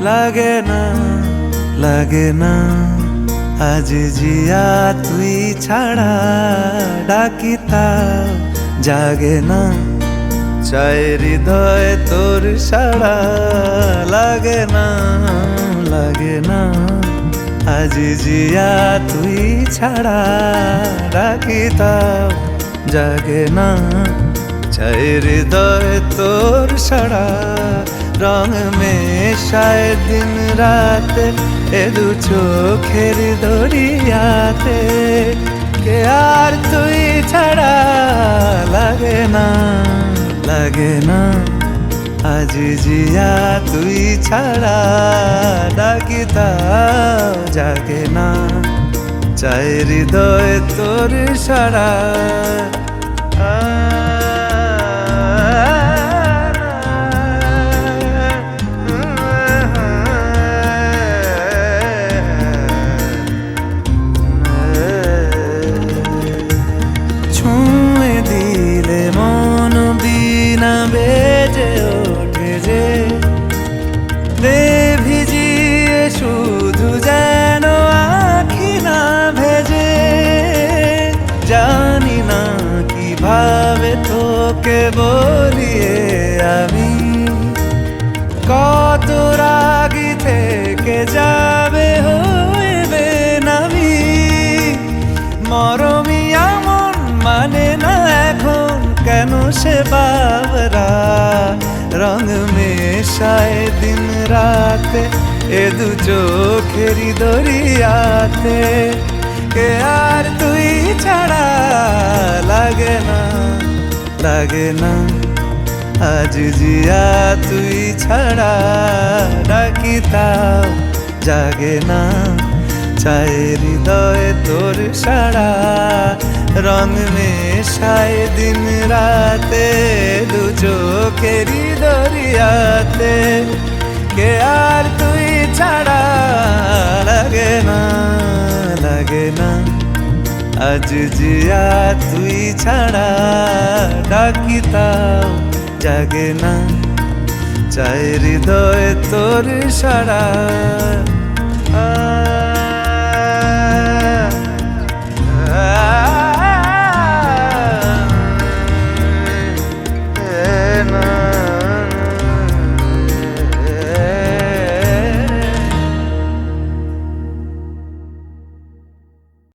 লাগে না লাগে না আজ জিয়া তুই ছাড়া ডাকি তাও জাগে না চায় হৃদয় তোর সাড়া লাগে না লাগে না আজ জিয়া তুই ছাড়া ডাকি তাও জাগে না চায় হৃদয় তোর সাড়া রং মেশায় দিন রাত এ দু চোখের দরিয়াতে কে আর তুই ছাড়া লাগে না লাগে না আজ জিয়া তুই ছাড়া ডাকি তাও জাগে না চায় হৃদয় তোর সাড়া ছুঁয়ে দিলে মন বিনা বেজে ওঠে যে দে ভিজিয়ে শুধু যেন আখি না ভেজে জানি না কিভাবে তোকে বলিয়ে আমি কত রাগি থেকে যাবে হইবে নামি মরমিয়া মন মানে না এখন কেন সে বাবরা রং মেশায় দিন রাতে এ দু চোখেরি দরিয়াতে কে আর তুই ছাড়া লাগে না লাগে না আজ জিয়া তুই ছাড়া ডাকি তাও জাগে না চায় হৃদয় তোর সাড়া রং মেশায় দিন রাতে দু চোখেরি দরিয়াতে কে আর তুই ছাড়া লাগে না লাগে না আজ জিয়া তুই ছাড়া ডাকি তাও জাগে না চায় হৃদয় তোর সাড়া